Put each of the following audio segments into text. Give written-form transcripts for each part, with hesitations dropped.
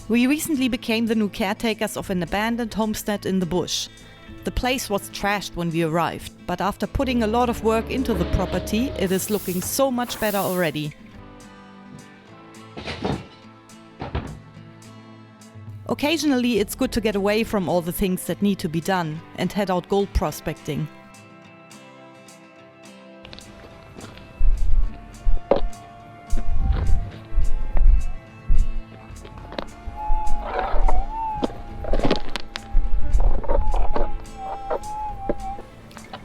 We recently became the new caretakers of an abandoned homestead in the bush. The place was trashed when we arrived, but after putting a lot of work into the property, it is looking so much better already. Occasionally it's good to get away from all the things that need to be done and head out gold prospecting.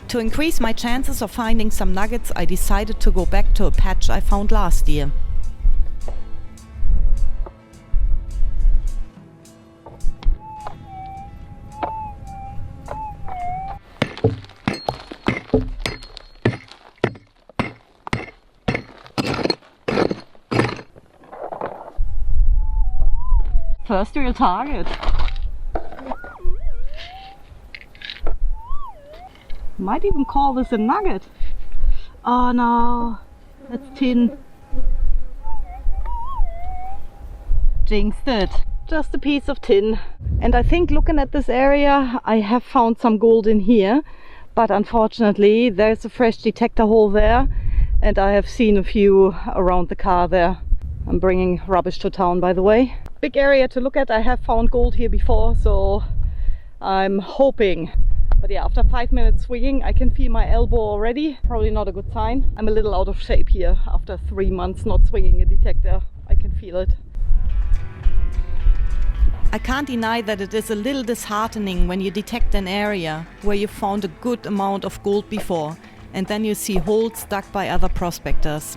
To increase my chances of finding some nuggets, I decided to go back to a patch I found last year. First real target. Might even call this a nugget. Oh no, that's tin. Jinxed it. Just a piece of tin. And I think looking at this area, I have found some gold in here. But unfortunately, there's a fresh detector hole there. And I have seen a few around the car there. I'm bringing rubbish to town, by the way. Big area to look at. I have found gold here before, so I'm hoping. But yeah, after 5 minutes swinging, I can feel my elbow already. Probably not a good sign. I'm a little out of shape here after 3 months not swinging a detector. I can feel it. I can't deny that it is a little disheartening when you detect an area where you found a good amount of gold before, and then you see holes dug by other prospectors.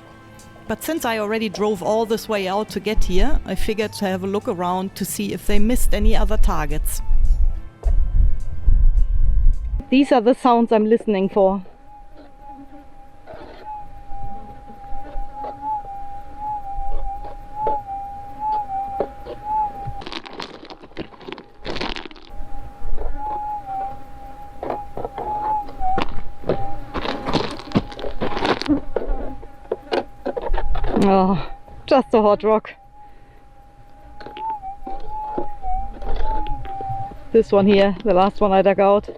But since I already drove all this way out to get here, I figured to have a look around to see if they missed any other targets. These are the sounds I'm listening for. Oh, just a hot rock. This one here, the last one I dug out.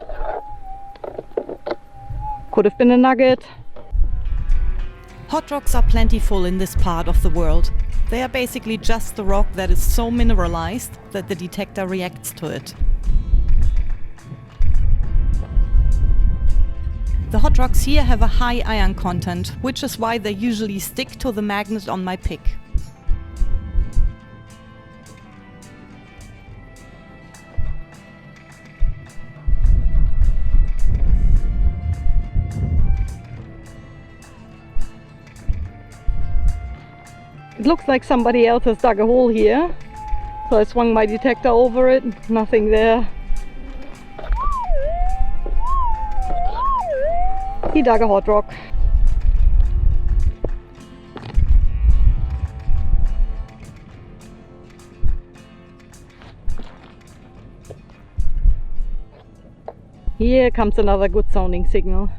Could have been a nugget. Hot rocks are plentiful in this part of the world. They are basically just the rock that is so mineralized that the detector reacts to it. The hot rocks here have a high iron content, which is why they usually stick to the magnet on my pick. It looks like somebody else has dug a hole here, so I swung my detector over it, nothing there. He dug a hot rock. Here comes another good sounding signal.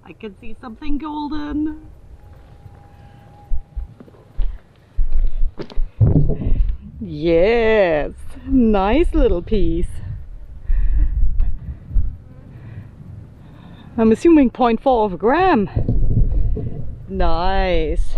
I can see something golden. Yes, nice little piece. I'm assuming 0.4 of a gram. Nice.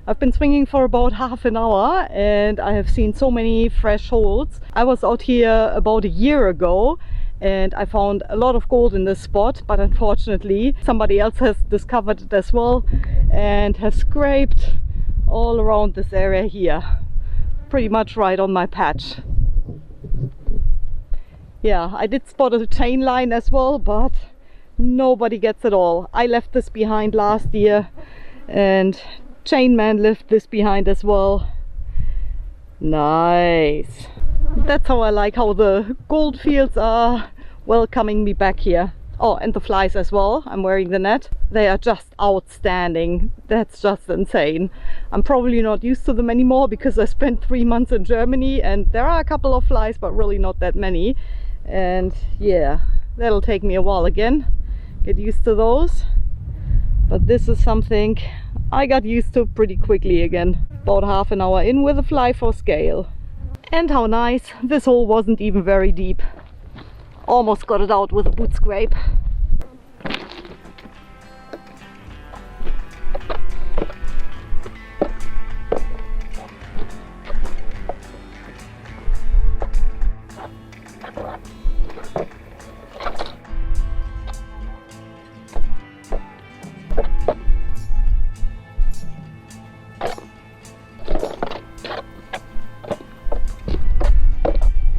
I've been swinging for about half an hour and I have seen so many fresh holes. I was out here about a year ago and I found a lot of gold in this spot, but unfortunately somebody else has discovered it as well and has scraped all around this area here, pretty much right on my patch. Yeah, I did spot a chain line as well, but nobody gets it all. I left this behind last year and Chain Man left this behind as well. Nice. That's how I like how the gold fields are welcoming me back here. Oh, and the flies as well. I'm wearing the net. They are just outstanding. That's just insane. I'm probably not used to them anymore because I spent 3 months in Germany and there are a couple of flies, but really not that many. And yeah, that'll take me a while again. Get used to those. But this is something I got used to pretty quickly again. About half an hour in with a fly for scale. And how nice, this hole wasn't even very deep. Almost got it out with a boot scrape.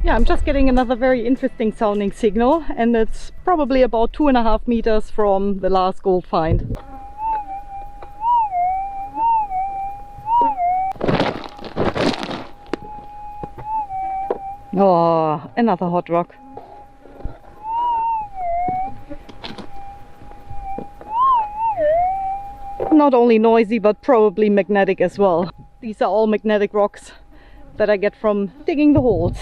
Yeah, I'm just getting another very interesting sounding signal, and it's probably about 2.5 meters from the last gold find. Oh, another hot rock. Not only noisy, but probably magnetic as well. These are all magnetic rocks that I get from digging the holes.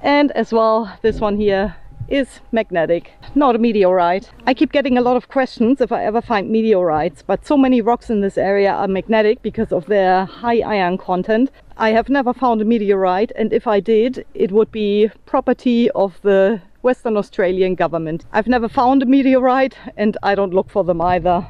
And as well, this one here is magnetic, not a meteorite. I keep getting a lot of questions if I ever find meteorites, but so many rocks in this area are magnetic because of their high iron content. I have never found a meteorite, and if I did, it would be property of the Western Australian government. I've never found a meteorite, and I don't look for them either.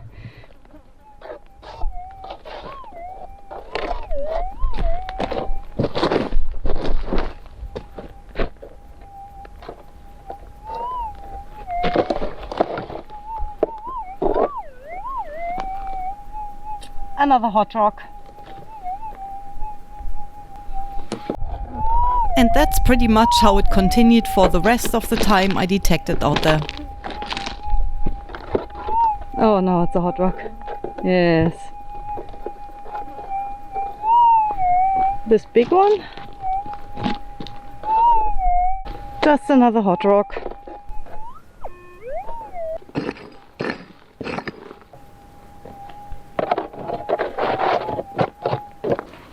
Another hot rock. And that's pretty much how it continued for the rest of the time I detected out there. Oh no, it's a hot rock. Yes. This big one. Just another hot rock.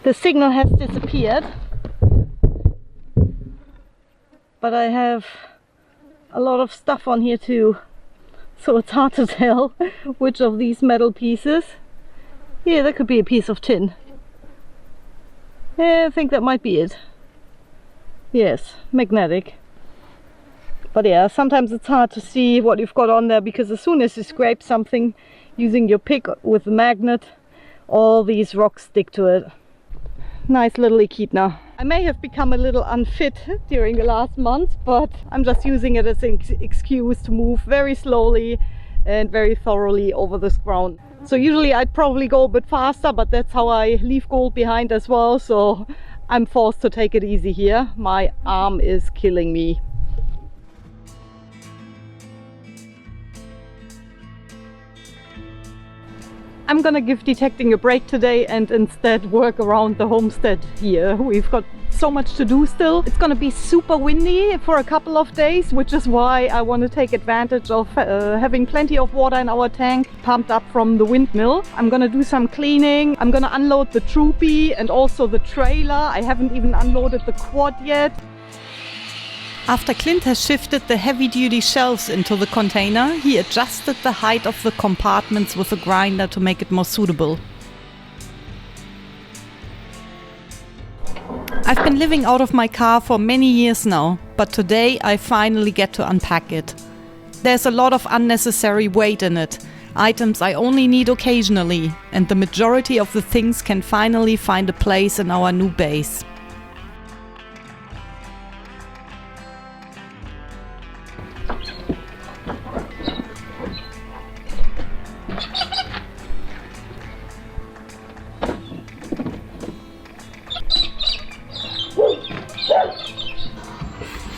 The signal has disappeared, but I have a lot of stuff on here too, so it's hard to tell which of these metal pieces. Yeah, that could be a piece of tin. Yeah, I think that might be it. Yes, magnetic. But yeah, sometimes it's hard to see what you've got on there, because as soon as you scrape something using your pick with a magnet, all these rocks stick to it. Nice little echidna. I may have become a little unfit during the last month, but I'm just using it as an excuse to move very slowly and very thoroughly over this ground. So usually I'd probably go a bit faster, but that's how I leave gold behind as well, so I'm forced to take it easy here. My arm is killing me. I'm gonna give detecting a break today and instead work around the homestead here. We've got so much to do still. It's gonna be super windy for a couple of days, which is why I want to take advantage of having plenty of water in our tank pumped up from the windmill. I'm gonna do some cleaning. I'm gonna unload the troopy and also the trailer. I haven't even unloaded the quad yet. After Clint has shifted the heavy-duty shelves into the container, he adjusted the height of the compartments with a grinder to make it more suitable. I've been living out of my car for many years now, but today I finally get to unpack it. There's a lot of unnecessary weight in it, items I only need occasionally, and the majority of the things can finally find a place in our new base.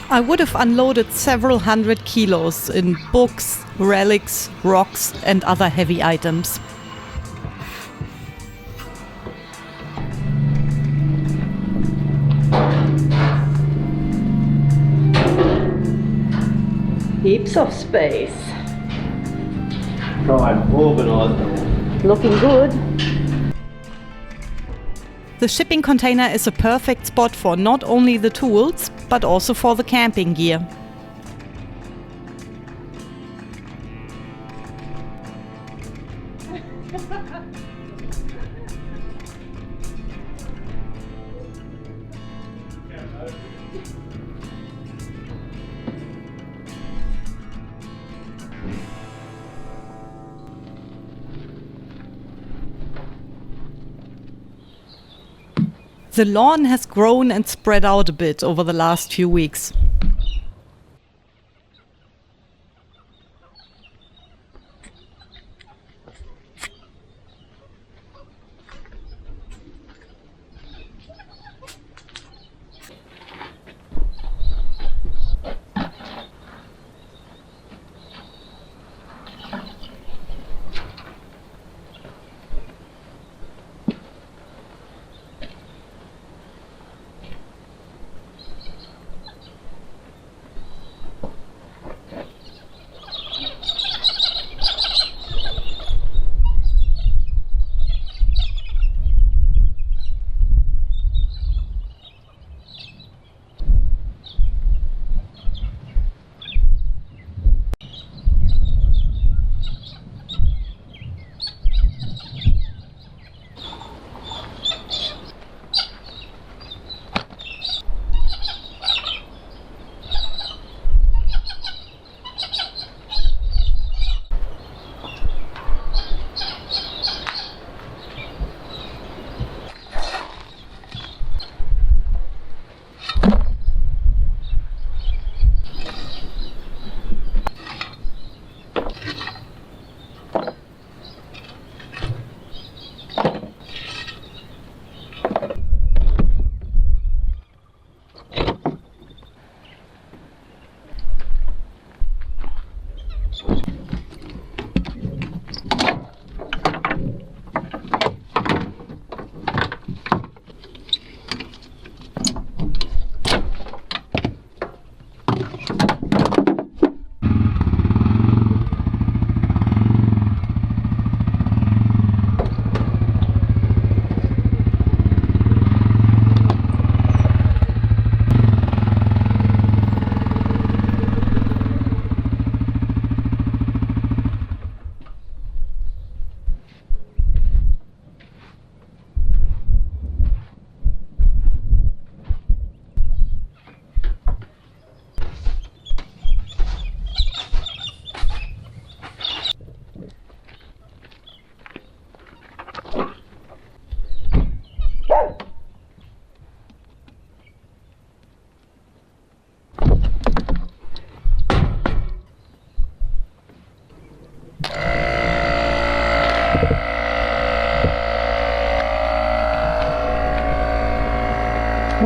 I would have unloaded several hundred kilos in books, relics, rocks and other heavy items. Heaps of space. Try and organise them. Looking good. The shipping container is a perfect spot for not only the tools, but also for the camping gear. The lawn has grown and spread out a bit over the last few weeks.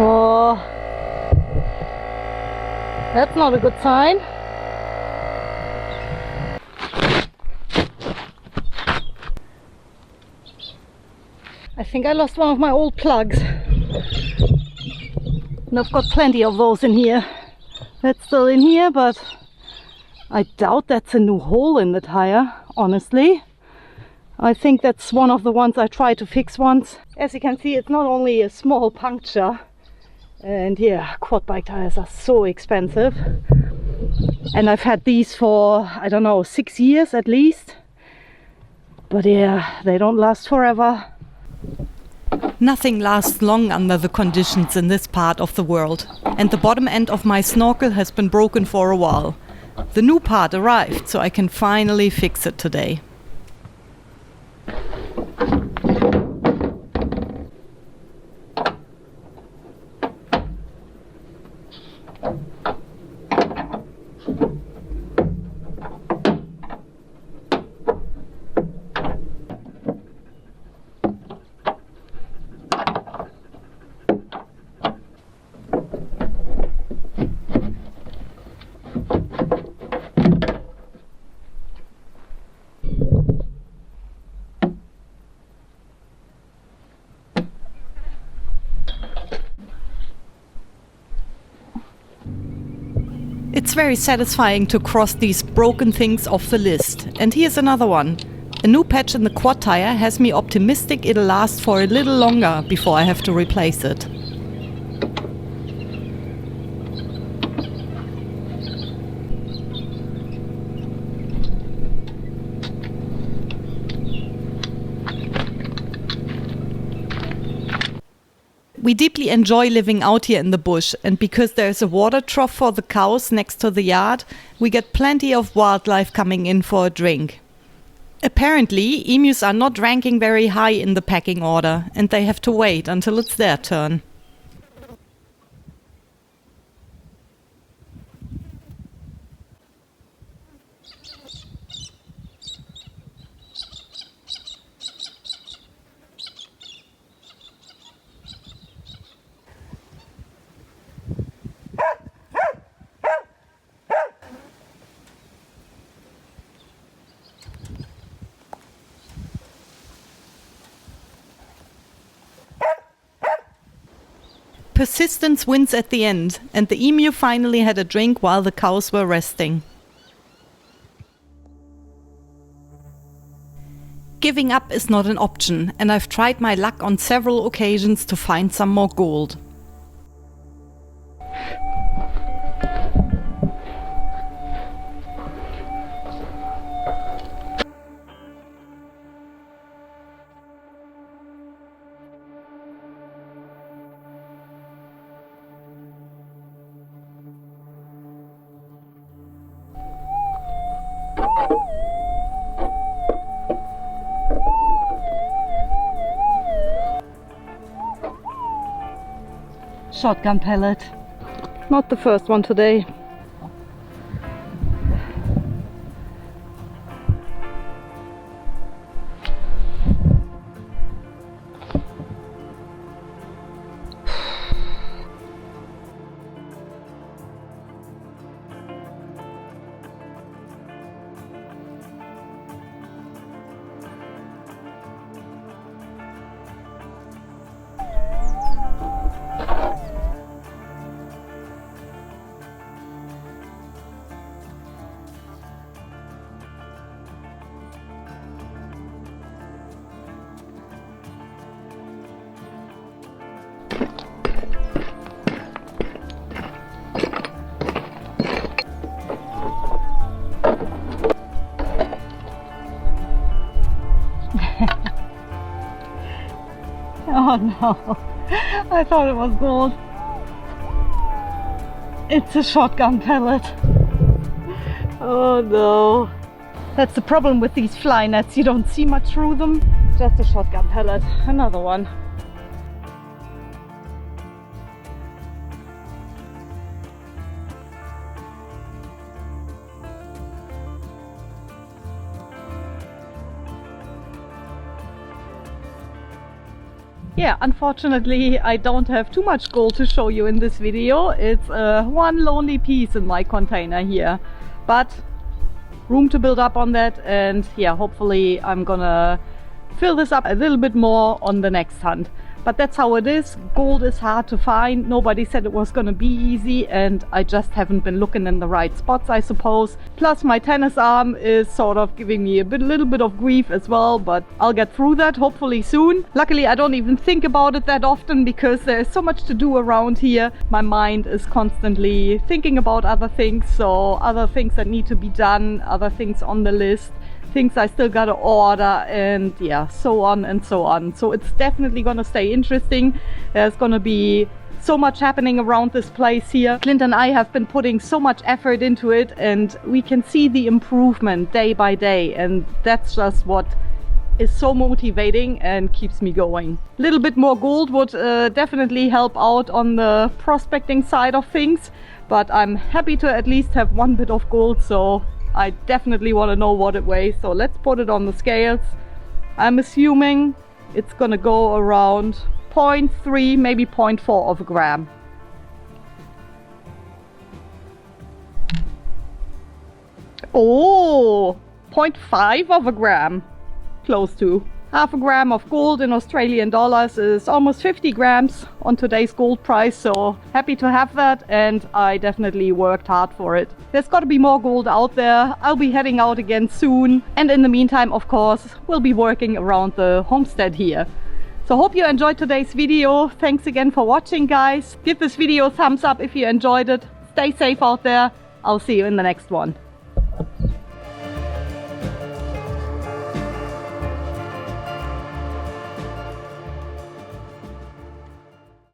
Oh, that's not a good sign. I think I lost one of my old plugs. And I've got plenty of those in here. That's still in here, but I doubt that's a new hole in the tire, honestly. I think that's one of the ones I tried to fix once. As you can see, it's not only a small puncture, and yeah, quad bike tires are so expensive. And I've had these for, I don't know, 6 years at least. But yeah, they don't last forever. Nothing lasts long under the conditions in this part of the world, and the bottom end of my snorkel has been broken for a while. The new part arrived, so I can finally fix it today. It's very satisfying to cross these broken things off the list. And here's another one. A new patch in the quad tire has me optimistic it'll last for a little longer before I have to replace it. We deeply enjoy living out here in the bush, and because there's a water trough for the cows next to the yard, we get plenty of wildlife coming in for a drink. Apparently, emus are not ranking very high in the pecking order, and they have to wait until it's their turn. Persistence wins at the end, and the emu finally had a drink while the cows were resting. Giving up is not an option, and I've tried my luck on several occasions to find some more gold. Shotgun pellet. Not the first one today. Oh no, I thought it was gold. It's a shotgun pellet. Oh no. That's the problem with these fly nets, you don't see much through them. Just a shotgun pellet, another one. Yeah, unfortunately I don't have too much gold to show you in this video. It's one lonely piece in my container here, but room to build up on that, and yeah, hopefully I'm gonna fill this up a little bit more on the next hunt. But that's how it is. Gold is hard to find. Nobody said it was gonna be easy, and I just haven't been looking in the right spots, I suppose. Plus my tennis arm is sort of giving me a little bit of grief as well, but I'll get through that hopefully soon. Luckily I don't even think about it that often because there's so much to do around here. My mind is constantly thinking about other things, so other things that need to be done, other things on the list, things I still gotta order, and yeah, so on and so on. So it's definitely gonna stay interesting. There's gonna be so much happening around this place here. Clint and I have been putting so much effort into it, and we can see the improvement day by day, and that's just what is so motivating and keeps me going. A little bit more gold would definitely help out on the prospecting side of things, but I'm happy to at least have one bit of gold, so I definitely want to know what it weighs. So let's put it on the scales. I'm assuming it's gonna go around 0.3, maybe 0.4 of a gram. Oh, 0.5 of a gram. Close to. Half a gram of gold in Australian dollars is almost 50 grams on today's gold price, so happy to have that, and I definitely worked hard for it. There's got to be more gold out there. I'll be heading out again soon, and in the meantime, of course, we'll be working around the homestead here. So hope you enjoyed today's video. Thanks again for watching, guys. Give this video a thumbs up if you enjoyed it. Stay safe out there. I'll see you in the next one.